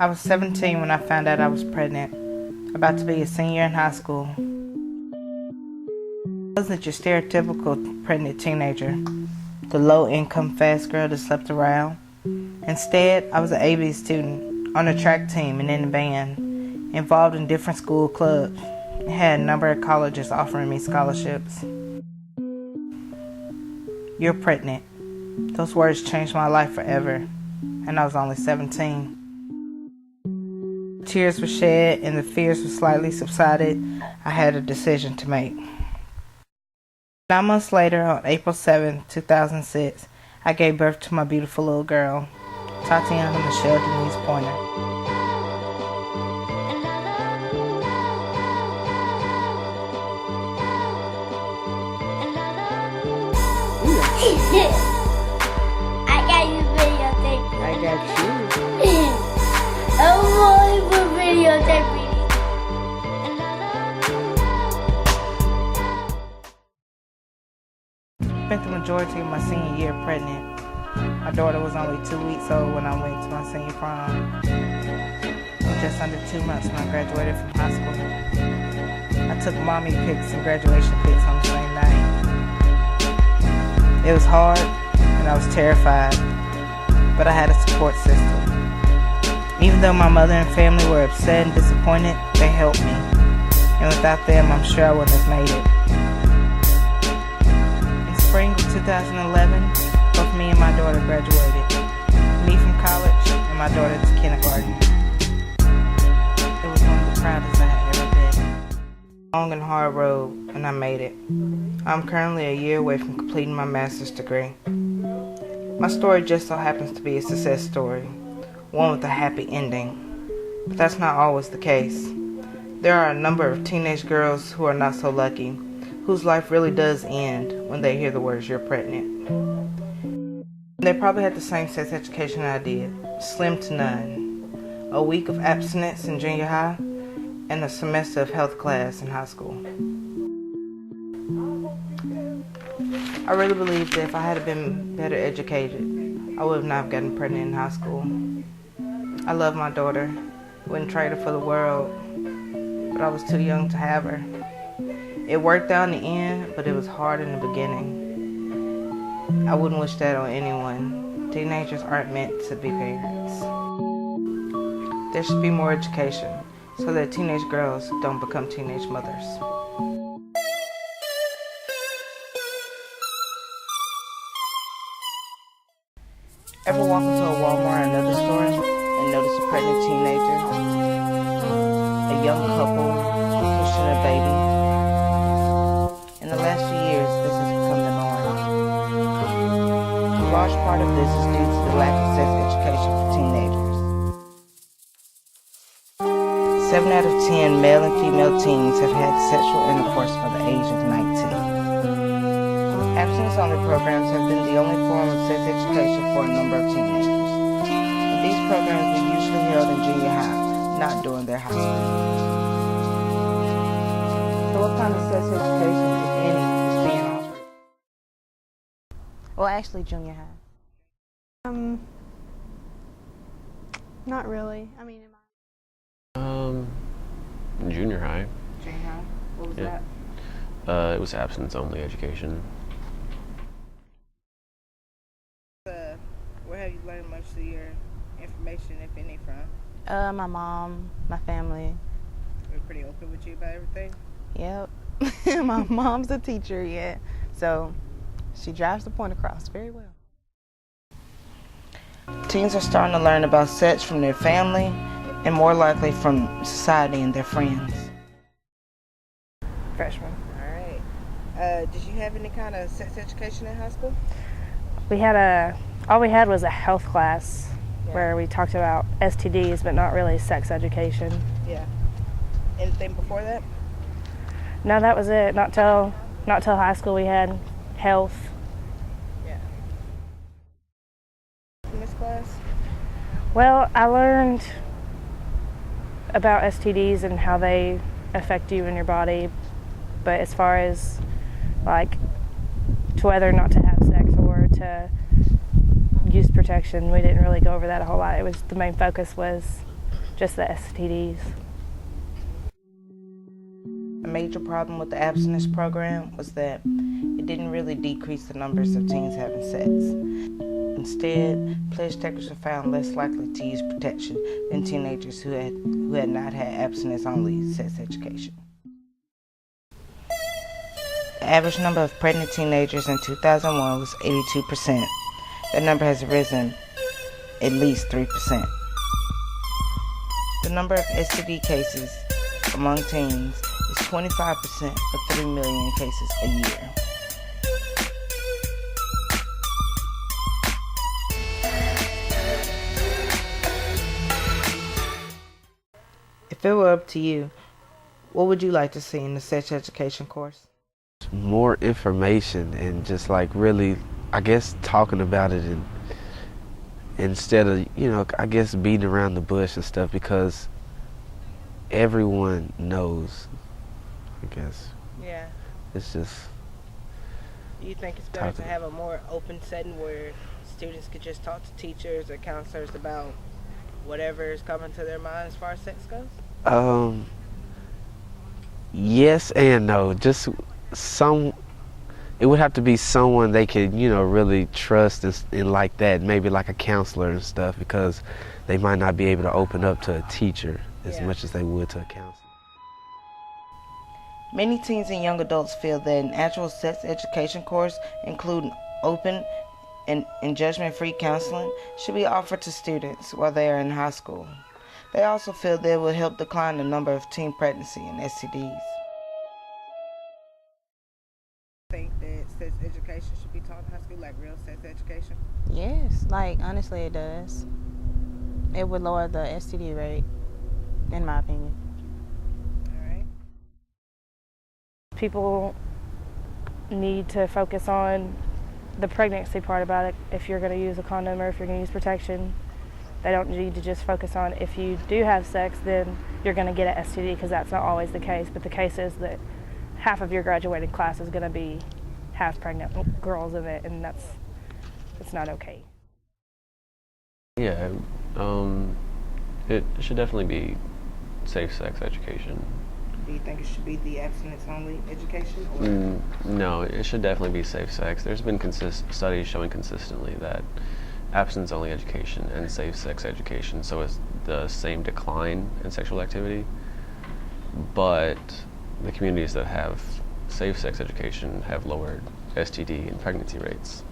I was 17 when I found out I was pregnant, about to be a senior in high school. I wasn't your stereotypical pregnant teenager, the low-income fast girl that slept around. Instead, I was an AV student, on the track team and in the band, involved in different school clubs, and had a number of colleges offering me scholarships. You're pregnant. Those words changed my life forever, and I was only 17. Tears were shed and the fears were slightly subsided. I had a decision to make. 9 months later, on April 7, 2006, I gave birth to my beautiful little girl, Tatiana Michelle Denise Pointer. I got you videotape. I got you. I'm for videotape. I spent the majority of my senior year pregnant. My daughter was only 2 weeks old when I went to my senior prom. In just under 2 months when I graduated from high school. I took mommy pics and graduation pics on the same night. It was hard and I was terrified, but I had a support system. Even though my mother and family were upset and disappointed, they helped me. And without them, I'm sure I wouldn't have made it. In spring of 2011, both me and my daughter graduated. Me from college and my daughter to kindergarten. It was one of the proudest I had ever been. Long and hard road, and I made it. I'm currently a year away from completing my master's degree. My story just so happens to be a success story, one with a happy ending. But that's not always the case. There are a number of teenage girls who are not so lucky, whose life really does end when they hear the words, "You're pregnant." They probably had the same sex education I did, slim to none, a week of abstinence in junior high, and a semester of health class in high school. I really believe that if I had been better educated, I would have not gotten pregnant in high school. I love my daughter, wouldn't trade her for the world, but I was too young to have her. It worked out in the end, but it was hard in the beginning. I wouldn't wish that on anyone. Teenagers aren't meant to be parents. There should be more education so that teenage girls don't become teenage mothers. Ever walk into a Walmart or another store and notice a pregnant teenager, a young couple pushing a baby? In the last few years, this has become the norm. A large part of this is due to the lack of sex education for teenagers. 7 out of 10 male and female teens have had sexual intercourse by the age of 19. Abstinence-only programs have been the only form of sex education for a number of teenagers. But these programs were usually held in junior high, not during their high school. So what kind of sex education, if any, is being offered? Well, actually, junior high. Not really. I mean, Junior high. Junior high? What was Yeah. that? It was abstinence-only education. Where have you learned most of your information, if any, from? my mom, my family. They're pretty open with you about everything? Yep. My mom's a teacher, yeah. So she drives the point across very well. Teens are starting to learn about sex from their family and more likely from society and their friends. Freshman. All right. Did you have any kind of sex education in high school? All we had was a health class Yeah. where we talked about STDs, but not really sex education. Yeah. Anything before that? No, that was it. Not till high school we had health. Yeah. In this class? Well, I learned about STDs and how they affect you and your body, but as far as like to whether or not to have sex or to use protection, we didn't really go over that a whole lot. The main focus was just the STDs. A major problem with the abstinence program was that it didn't really decrease the numbers of teens having sex. Instead, pledge takers were found less likely to use protection than teenagers who had not had abstinence-only sex education. The average number of pregnant teenagers in 2001 was 82%. That number has risen at least 3%. The number of STD cases among teens is 25% of 3 million cases a year. If it were up to you, what would you like to see in the sex education course? More information and just like really, I guess, talking about it, and instead of, I guess, beating around the bush and stuff, because everyone knows, I guess. Yeah. It's just... Do you think it's better to have a more open setting where students could just talk to teachers or counselors about whatever is coming to their mind as far as sex goes? Yes and no. Just it would have to be someone they could, really trust and like that, maybe like a counselor and stuff, because they might not be able to open up to a teacher as much as they would to a counselor. Many teens and young adults feel that an actual sex education course, including open and judgment-free counseling, should be offered to students while they are in high school. They also feel that it will help decline the number of teen pregnancy and STDs. Think that sex education should be taught in high school, like real sex education? Yes, honestly it does. It would lower the STD rate, in my opinion. All right. People need to focus on the pregnancy part about it. If you're going to use a condom or if you're going to use protection, they don't need to just focus on if you do have sex, then you're going to get an STD, because that's not always the case. But the case is that half of your graduating class is going to have pregnant girls in it, and it's not okay. Yeah, it should definitely be safe sex education. Do you think it should be the abstinence-only education? Or? No, it should definitely be safe sex. There's been studies showing consistently that abstinence-only education and safe sex education, so it's the same decline in sexual activity, but the communities that have safe sex education have lowered STD and pregnancy rates.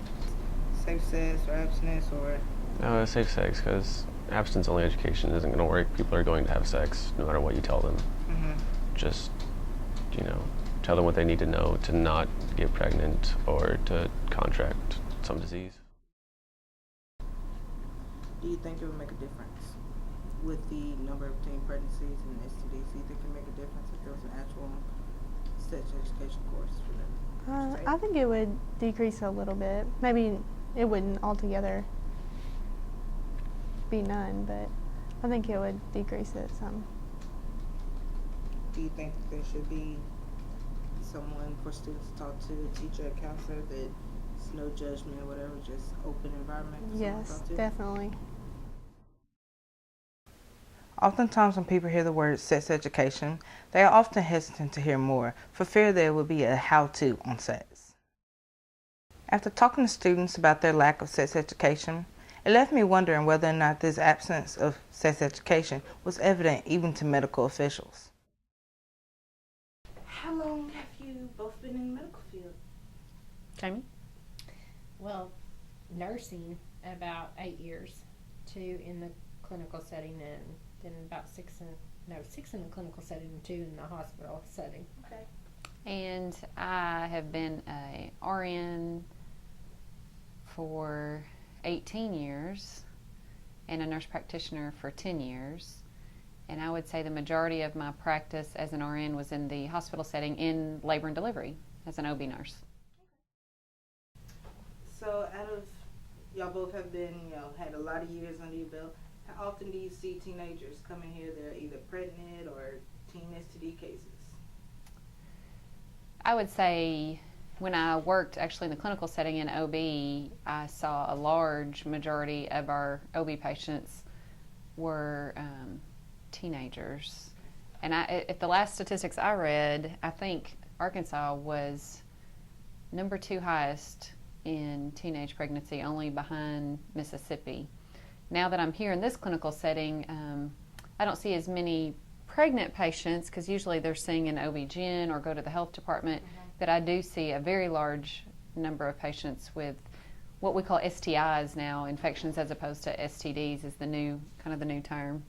Safe sex or abstinence or? Safe sex, because abstinence-only education isn't going to work. People are going to have sex no matter what you tell them. Mm-hmm. Just, tell them what they need to know to not get pregnant or to contract some disease. Do you think it would make a difference with the number of teen pregnancies and STDs? Do you think it would make a difference if there was an actual sex education course for them? I think it would decrease a little bit. Maybe it wouldn't altogether be none, but I think it would decrease it some. Do you think there should be someone for students to talk to, a teacher, a counselor, that it's no judgment or whatever, just open environment for someone to Yes, talk to? definitely. Oftentimes when people hear the word sex education, they are often hesitant to hear more for fear there will be a how-to on sex. After talking to students about their lack of sex education, it left me wondering whether or not this absence of sex education was evident even to medical officials. How long have you both been in the medical field? Jamie? Well, nursing about 8 years, 2 in the clinical setting, and then about 6 in the clinical setting and 2 in the hospital setting. Okay. And I have been a RN for 18 years and a nurse practitioner for 10 years. And I would say the majority of my practice as an RN was in the hospital setting in labor and delivery as an OB nurse. So out of, y'all both have been, had a lot of years under your belt, how often do you see teenagers come in here that are either pregnant or teen STD cases? I would say when I worked actually in the clinical setting in OB, I saw a large majority of our OB patients were teenagers. And if the last statistics I read, I think Arkansas was number 2 highest in teenage pregnancy, only behind Mississippi. Now that I'm here in this clinical setting, I don't see as many pregnant patients because usually they're seeing an OB-GYN or go to the health department, but I do see a very large number of patients with what we call STIs now, infections as opposed to STDs is the new term.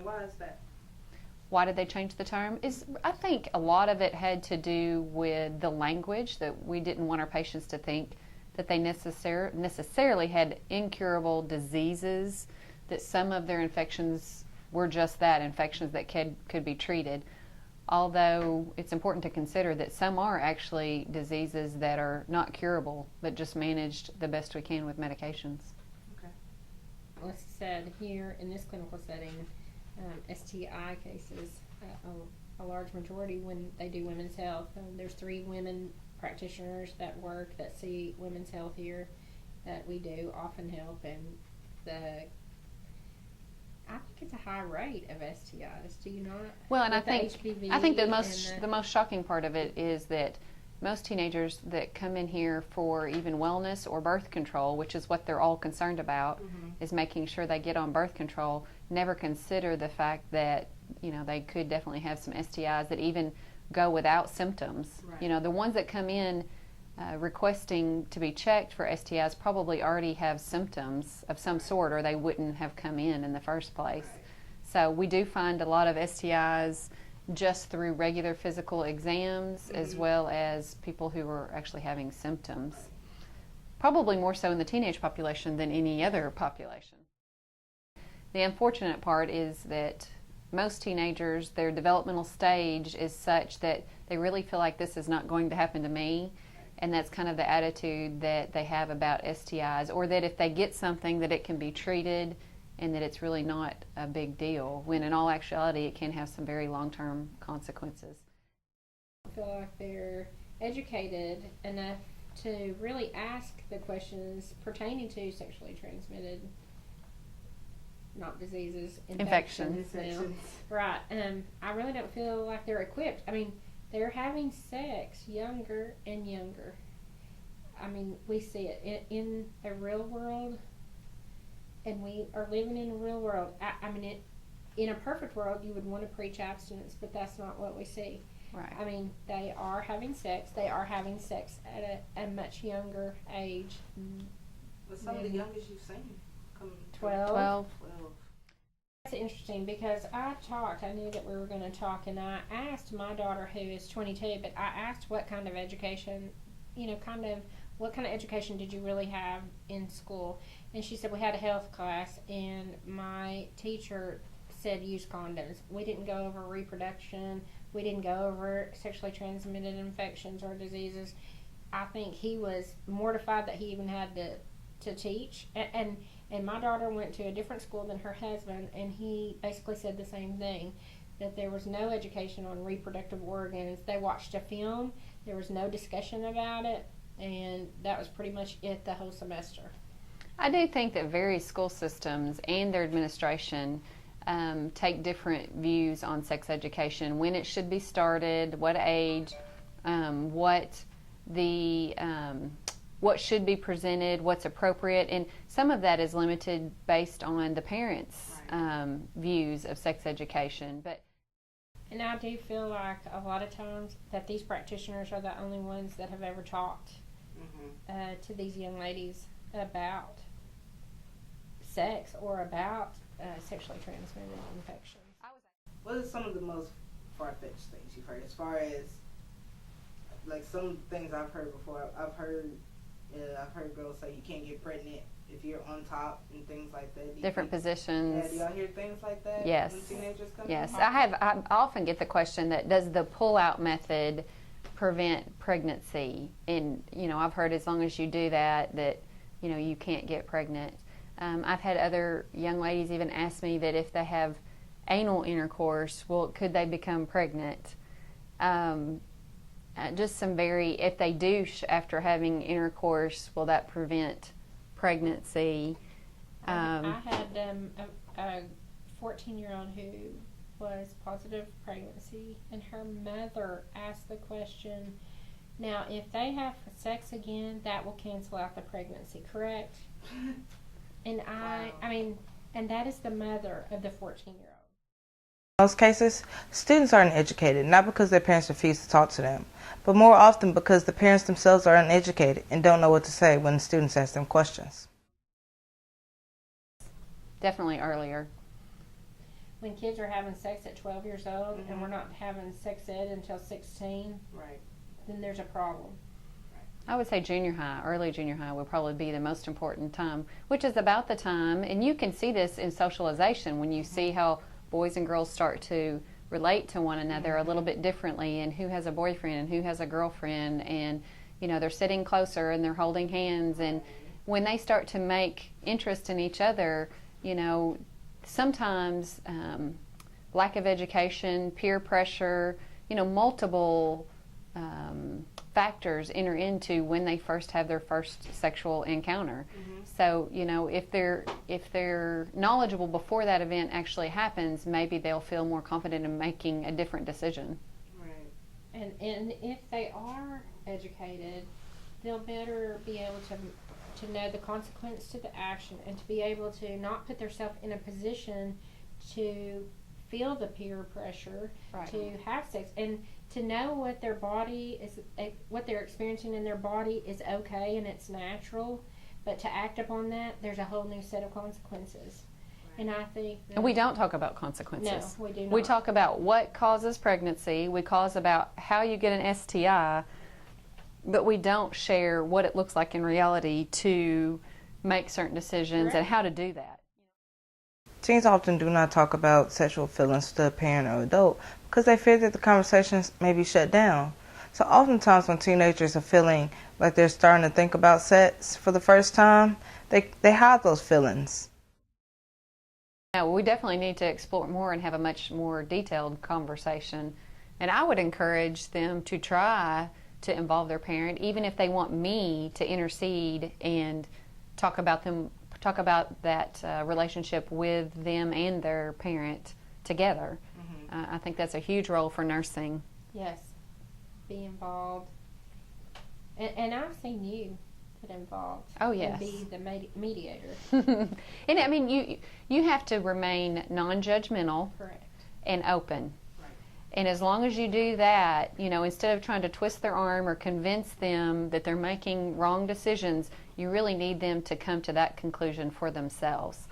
Why is that? Why did they change the term? I think a lot of it had to do with the language, that we didn't want our patients to think that they necessarily had incurable diseases, that some of their infections were just that, infections that could be treated. Although it's important to consider that some are actually diseases that are not curable, but just managed the best we can with medications. Okay. Like I said, here in this clinical setting, STI cases, a large majority when they do women's health. There's 3 women practitioners that work that see women's health here that we do often help, and I think it's a high rate of STIs. Do you not? Well, and I think HPV the most shocking part of it is that most teenagers that come in here for even wellness or birth control, which is what they're all concerned about, is making sure they get on birth control, never consider the fact that, you know, they could definitely have some STIs that even go without symptoms. Right. You know, the ones that come in requesting to be checked for STIs probably already have symptoms of some sort, or they wouldn't have come in the first place. Right. So we do find a lot of STIs just through regular physical exams, as well as people who are actually having symptoms. Probably more so in the teenage population than any other population. The unfortunate part is that most teenagers, their developmental stage is such that they really feel like this is not going to happen to me, and that's kind of the attitude that they have about STIs, or that if they get something that it can be treated and that it's really not a big deal, when in all actuality it can have some very long-term consequences. I feel like they're educated enough to really ask the questions pertaining to sexually transmitted, not diseases, infections. Right. I really don't feel like they're equipped. I mean, they're having sex younger and younger. I mean, we see it in a real world, and we are living in a real world. I mean, in a perfect world, you would want to preach abstinence, but that's not what we see. Right. I mean, they are having sex. They are having sex at a much younger age. What's some of the youngest you've seen? 12. That's interesting because I knew that we were going to talk, and I asked my daughter, who is 22, but I asked what kind of education, what kind of education did you really have in school? And she said, we had a health class, and my teacher said use condoms. We didn't go over reproduction. We didn't go over sexually transmitted infections or diseases. I think he was mortified that he even had to teach. And my daughter went to a different school than her husband, and he basically said the same thing, that there was no education on reproductive organs. They watched a film. There was no discussion about it, and that was pretty much it the whole semester. I do think that various school systems and their administration take different views on sex education, when it should be started, what age, what should be presented, what's appropriate, and some of that is limited based on the parents' views of sex education. And I do feel like a lot of times that these practitioners are the only ones that have ever talked to these young ladies about sex or about sexually transmitted infections. What are some of the most far-fetched things you've heard, as far as like some things I've heard before? I've heard girls say you can't get pregnant if you're on top and things like that. Different positions. Yeah, do y'all hear things like that? Yes. When teenagers come Yes. in? I often get the question that does the pull-out method prevent pregnancy? And, I've heard as long as you do that, you can't get pregnant. I've had other young ladies even ask me that if they have anal intercourse, could they become pregnant? Just some if they douche after having intercourse, will that prevent pregnancy? I had a 14-year-old who was positive pregnancy, and her mother asked the question, now if they have sex again, that will cancel out the pregnancy, correct? And I mean, and that is the mother of the 14-year-old. In most cases, students are uneducated, not because their parents refuse to talk to them, but more often because the parents themselves are uneducated and don't know what to say when the students ask them questions. Definitely earlier. When kids are having sex at 12 years old and we're not having sex ed until 16, then there's a problem. I would say junior high, early junior high would probably be the most important time, which is about the time, and you can see this in socialization when you see how boys and girls start to relate to one another a little bit differently, and who has a boyfriend and who has a girlfriend, and you know, they're sitting closer and they're holding hands, and when they start to make interest in each other, you know, sometimes lack of education, peer pressure, you know, multiple factors enter into when they first have their first sexual encounter. So, you know, if they're knowledgeable before that event actually happens, maybe they'll feel more confident in making a different decision. And if they are educated, they'll better be able to know the consequence to the action, and to be able to not put themselves in a position to feel the peer pressure to have sex, and to know what their body is, what they're experiencing in their body is okay and it's natural, but to act upon that, there's a whole new set of consequences. And I think And we don't talk about consequences. No, we do not. We talk about what causes pregnancy, we cause about how you get an STI, but we don't share what it looks like in reality to make certain decisions and how to do that. Teens often do not talk about sexual feelings to a parent or adult because they fear that the conversations may be shut down. So oftentimes when teenagers are feeling like they're starting to think about sex for the first time, they hide those feelings. Yeah, we definitely need to explore more and have a much more detailed conversation. And I would encourage them to try to involve their parent, even if they want me to intercede and talk about that relationship with them and their parent together. I think that's a huge role for nursing. Yes, be involved. And I've seen you get involved. Oh, yes. And be the mediator. And I mean, you have to remain non-judgmental. Correct. And open. And as long as you do that, you know, instead of trying to twist their arm or convince them that they're making wrong decisions, you really need them to come to that conclusion for themselves.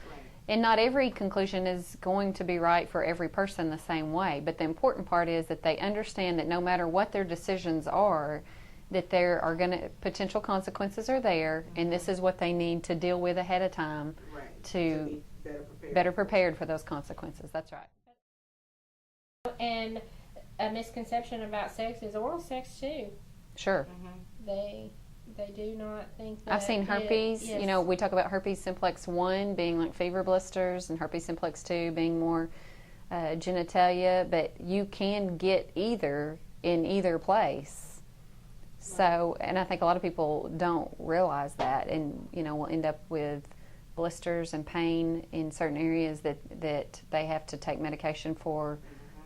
And not every conclusion is going to be right for every person the same way, but the important part is that they understand that no matter what their decisions are, that there are potential consequences are there, and this is what they need to deal with ahead of time to be better prepared for those consequences. That's right. And a misconception about sex is oral sex too. Sure. They do not think that. I've seen herpes. Yes. You know, we talk about herpes simplex 1 being like fever blisters and herpes simplex 2 being more genitalia, but you can get either in either place. So, and I think a lot of people don't realize that, and you know, will end up with blisters and pain in certain areas that they have to take medication for,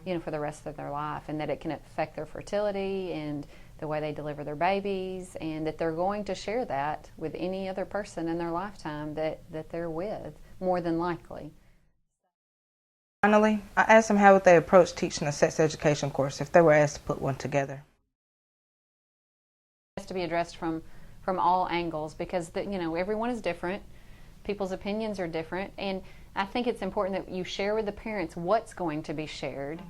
you know, for the rest of their life, and that it can affect their fertility and the way they deliver their babies, and that they're going to share that with any other person in their lifetime that they're with, more than likely. Finally, I asked them how would they approach teaching a sex education course if they were asked to put one together. It has to be addressed from all angles, because you know, everyone is different, people's opinions are different, and I think it's important that you share with the parents what's going to be shared.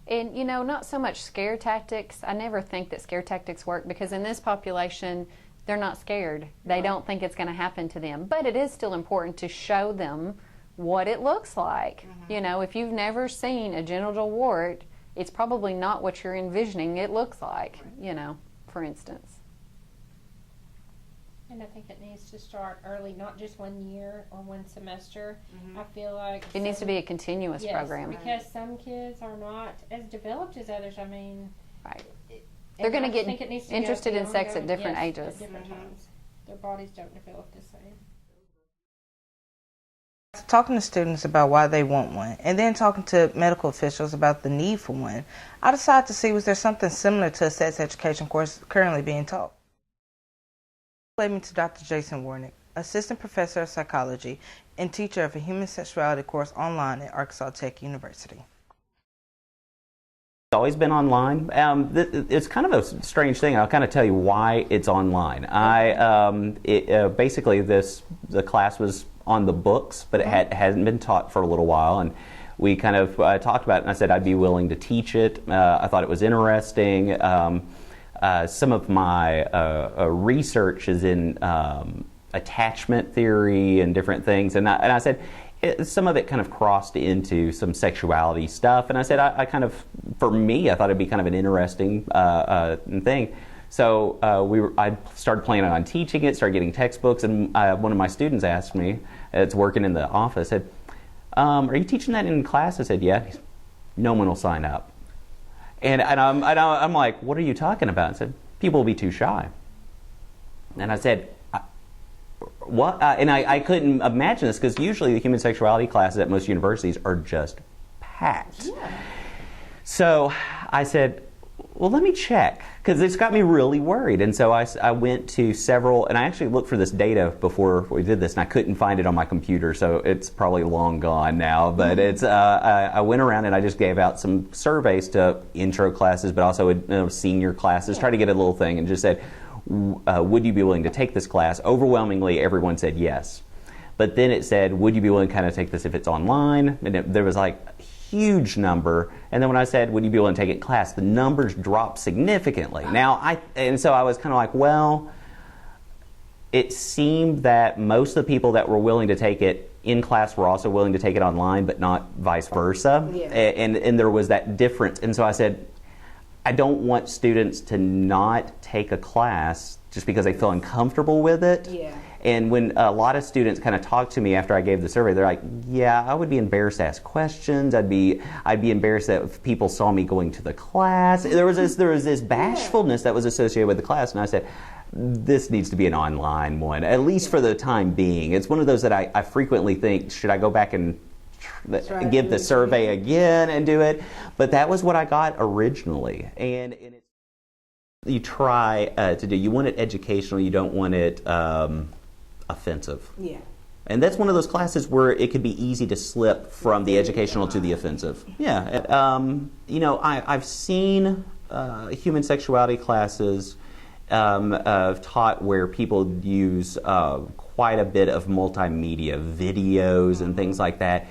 And, you know, not so much scare tactics. I never think that scare tactics work, because in this population, they're not scared. They don't think it's going to happen to them. But it is still important to show them what it looks like. You know, if you've never seen a genital wart, it's probably not what you're envisioning it looks like, you know, for instance. And I think it needs to start early, not just 1 year or 1 semester. I feel like It needs to be a continuous program. Because some kids are not as developed as others. I mean, They're going to get think it needs to interested be in sex at ongoing. different Yes, ages. At different times. Their bodies don't develop the same. talking to students about why they want one, and then talking to medical officials about the need for one, I decided to see was there something similar to a sex education course currently being taught. Led me to Dr. Jason Warnick, Assistant Professor of Psychology and teacher of a Human Sexuality course online at Arkansas Tech University. It's always been online. It's kind of a strange thing. I'll kind of tell you why it's online. Basically the class was on the books, but it hadn't been taught for a little while, and we kind of talked about it, and I said I'd be willing to teach it. I thought it was interesting. Some of my research is in attachment theory and different things, and I said some of it kind of crossed into some sexuality stuff, and I said I kind of, for me, I thought it'd be kind of an interesting thing. So I started planning on teaching it, started getting textbooks, and one of my students asked me, it's working in the office, said, are you teaching that in class? I said, yeah. He said, no one will sign up. And I'm like, what are you talking about? I said, people will be too shy. And I said, what? And I couldn't imagine this, because usually the human sexuality classes at most universities are just packed. Yeah. So I said, well, let me check, because it's got me really worried. And so I went to several, and I actually looked for this data before we did this, and I couldn't find it on my computer, so it's probably long gone now. But it's I went around and I just gave out some surveys to intro classes, but also senior classes, tried to get a little thing, and just said, would you be willing to take this class? Overwhelmingly, everyone said yes. But then it said, would you be willing to kind of take this if it's online? And there was like a huge number. And then when I said, would you be willing to take it in class, the numbers dropped significantly. And so I was kind of like, well, it seemed that most of the people that were willing to take it in class were also willing to take it online, but not vice versa. Yeah. And there was that difference. And so I said, I don't want students to not take a class just because they feel uncomfortable with it. Yeah. And when a lot of students kind of talk to me after I gave the survey, they're like, yeah, I would be embarrassed to ask questions. I'd be embarrassed that if people saw me going to the class. There was this bashfulness that was associated with the class. And I said, this needs to be an online one, at least for the time being. It's one of those that I frequently think, should I go back and give the survey again and do it? But that was what I got originally. And you try to do, you want it educational, you don't want it offensive. Yeah. And that's one of those classes where it could be easy to slip from the educational to the offensive. Yeah. I've seen human sexuality classes taught where people use quite a bit of multimedia, videos and things like that.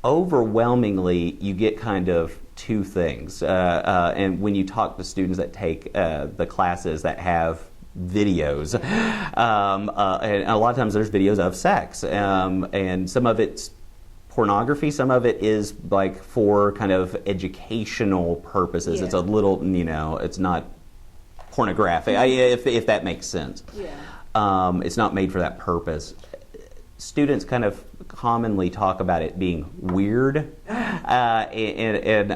Overwhelmingly, you get kind of two things. And when you talk to students that take the classes that have videos, and a lot of times there's videos of sex, and some of it's pornography, some of it is like for kind of educational purposes. Yeah. It's a little, it's not pornographic, if that makes sense. Yeah. It's not made for that purpose. Students kind of commonly talk about it being weird, and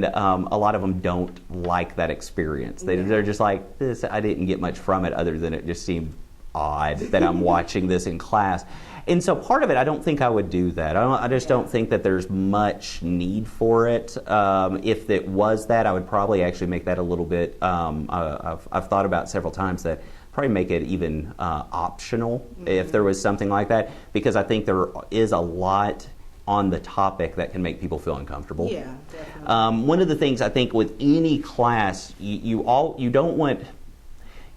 a lot of them don't like that experience. They're just like, this, I didn't get much from it other than it just seemed odd that I'm watching this in class. And so part of it, I don't think I would do that. I just don't think that there's much need for it. If it was that, I would probably actually make that a little bit, I've thought about several times that probably make it even optional if there was something like that, because I think there is a lot on the topic that can make people feel uncomfortable. Yeah, definitely. One of the things I think with any class, you want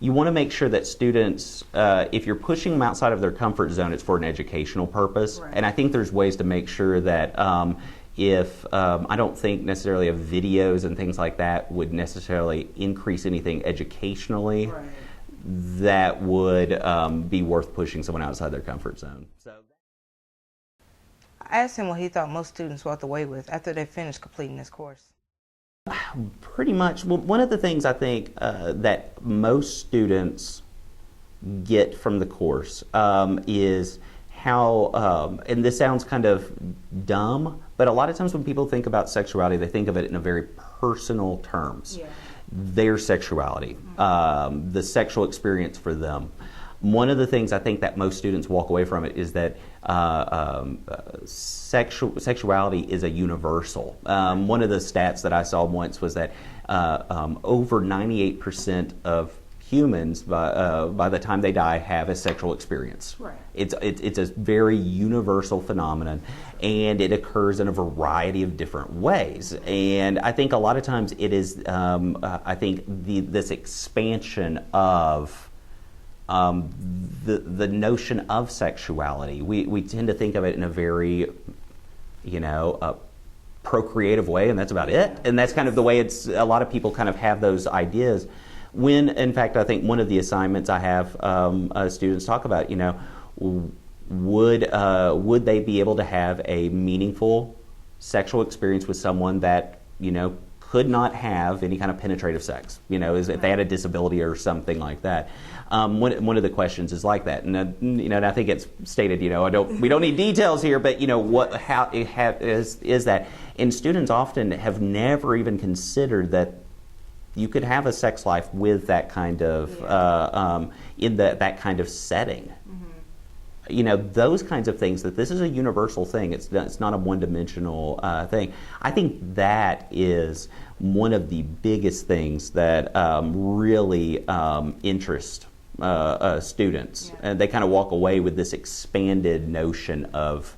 to make sure that students, if you're pushing them outside of their comfort zone, it's for an educational purpose. Right. And I think there's ways to make sure that if I don't think necessarily of videos and things like that would necessarily increase anything educationally. Right. That would be worth pushing someone outside their comfort zone. So, I asked him what he thought most students walked away with after they finished completing this course. Pretty much. Well, one of the things I think that most students get from the course is how, and this sounds kind of dumb, but a lot of times when people think about sexuality, they think of it in a very personal terms. Yeah. Their sexuality, the sexual experience for them. one of the things I think that most students walk away from it is that sexuality is a universal. One of the stats that I saw once was that over 98% of humans by the time they die have a sexual experience. Right. It's a very universal phenomenon, and it occurs in a variety of different ways. And I think a lot of times it is I think this expansion of the notion of sexuality. We tend to think of it in a very procreative way, and that's about it. And that's kind of the way a lot of people kind of have those ideas. When, in fact, I think one of the assignments I have students talk about, would they be able to have a meaningful sexual experience with someone that, could not have any kind of penetrative sex, if they had a disability or something like that. One of the questions is like that, and and I think it's stated, we don't need details here, but how is that? And students often have never even considered that you could have a sex life with that kind of in that kind of setting. Those kinds of things, that this is a universal thing. It's not a one-dimensional thing. I think that is one of the biggest things that really interest students. And they kind of walk away with this expanded notion of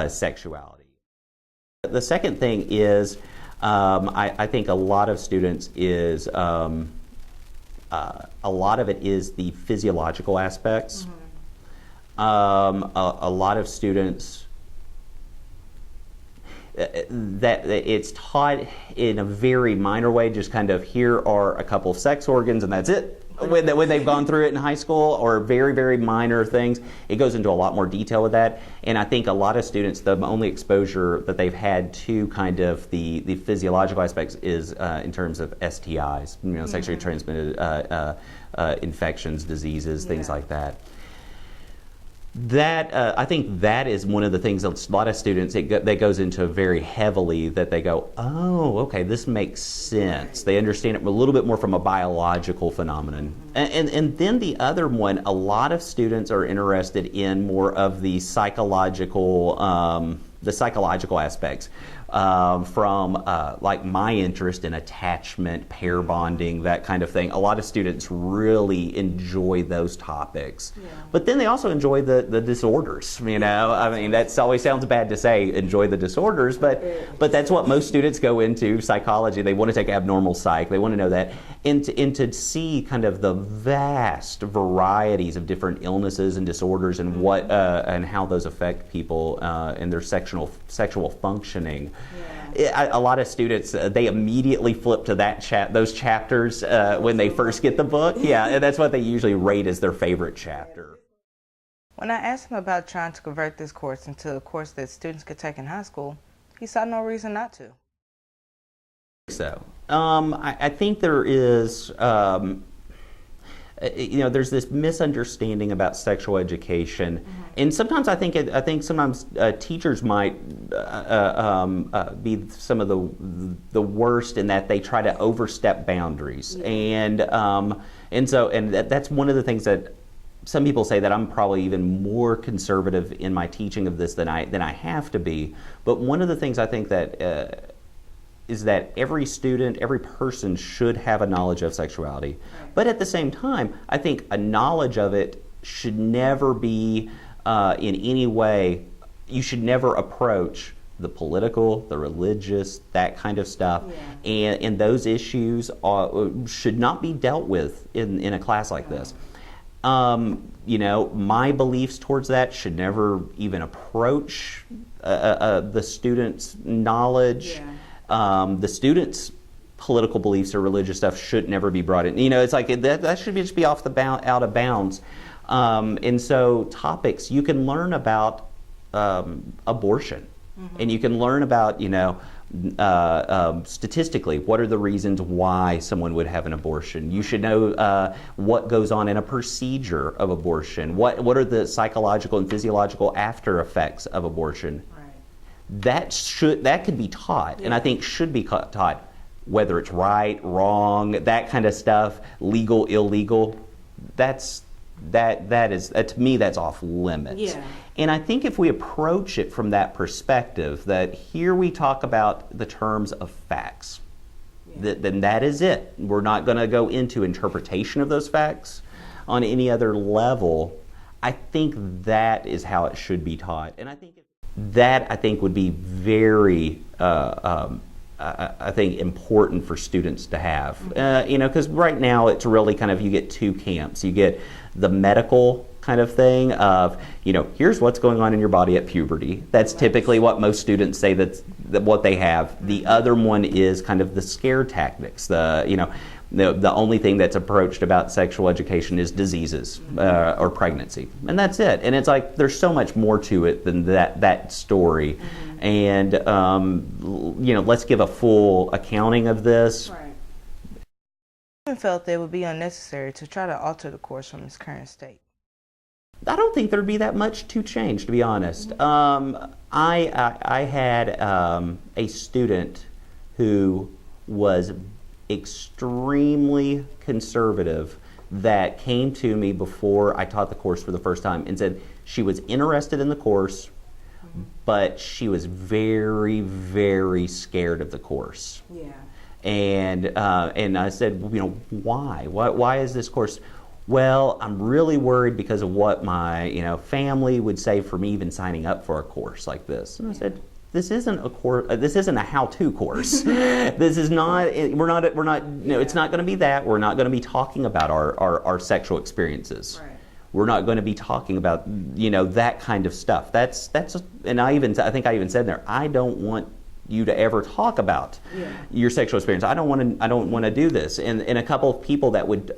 sexuality. The second thing is, I think a lot of students is, a lot of it is the physiological aspects. A lot of students, that it's taught in a very minor way, just kind of, here are a couple of sex organs and that's it. When they've gone through it in high school, or very, very minor things. It goes into a lot more detail with that. And I think a lot of students, the only exposure that they've had to kind of the physiological aspects is in terms of STIs, sexually transmitted infections, diseases, things like that. That I think that is one of the things that a lot of students that goes into very heavily, that they go, oh, okay, this makes sense. They understand it a little bit more from a biological phenomenon. And then the other one, a lot of students are interested in more of the psychological aspects. From like my interest in attachment, pair bonding, that kind of thing. A lot of students really enjoy those topics. But then they also enjoy the disorders, I mean, that always sounds bad to say, enjoy the disorders, but that's what most students go into, psychology. They want to take abnormal psych. They want to know that. And to see kind of the vast varieties of different illnesses and disorders and what and how those affect people and their sexual functioning. A lot of students, they immediately flip to those chapters when they first get the book. And that's what they usually rate as their favorite chapter. When I asked him about trying to convert this course into a course that students could take in high school, he saw no reason not to. So, I think there is, there's this misunderstanding about sexual education, and sometimes I think sometimes teachers might be some of the worst in that they try to overstep boundaries, and that's one of the things that some people say, that I'm probably even more conservative in my teaching of this than I have to be. But one of the things I think that is that every student, every person should have a knowledge of sexuality. But at the same time, I think a knowledge of it should never be in any way, you should never approach the political, the religious, that kind of stuff. And those issues should not be dealt with in a class like this. My beliefs towards that should never even approach the student's knowledge. The students' political beliefs or religious stuff should never be brought in. It's like that should just be out of bounds. And so topics, you can learn about abortion, and you can learn about, statistically, what are the reasons why someone would have an abortion. You should know what goes on in a procedure of abortion. What are the psychological and physiological after effects of abortion. That could be taught, and I think should be taught, whether it's right, wrong, that kind of stuff, legal, illegal. That's that is to me that's off limits. Yeah. And I think if we approach it from that perspective, that here we talk about the terms of facts, then that is it. We're not going to go into interpretation of those facts on any other level. I think that is how it should be taught, and I think would be very I think important for students to have. Because right now it's really kind of, you get two camps. You get the medical kind of thing of, here's what's going on in your body at puberty. That's typically what most students say that what they have. The other one is kind of the scare tactics. The only thing that's approached about sexual education is diseases or pregnancy, and that's it. And it's like there's so much more to it than that story. And let's give a full accounting of this. Right. I felt that it would be unnecessary to try to alter the course from its current state. I don't think there'd be that much to change, to be honest. I had a student who was extremely conservative that came to me before I taught the course for the first time and said she was interested in the course, but she was very, very scared of the course. Yeah. And I said, why? Why is this course? Well, I'm really worried because of what my family would say for me even signing up for a course like this. And I said, this isn't a course. This isn't a how-to course. This is not. We're not. It's not going to be that. We're not going to be talking about our sexual experiences. Right. We're not going to be talking about that kind of stuff. That's. And I think I even said there, I don't want you to ever talk about your sexual experience. I don't want to do this. And a couple of people that would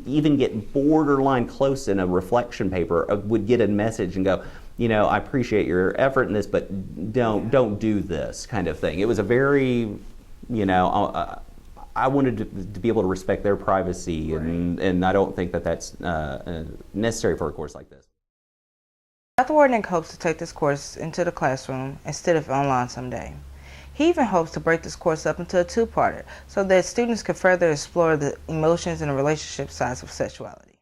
even get borderline close in a reflection paper would get a message and go, I appreciate your effort in this, but don't do this kind of thing. It was a very, I wanted to be able to respect their privacy, and I don't think that's necessary for a course like this. Dr. Warnick hopes to take this course into the classroom instead of online someday. He even hopes to break this course up into a two-parter so that students can further explore the emotions and the relationship sides of sexuality.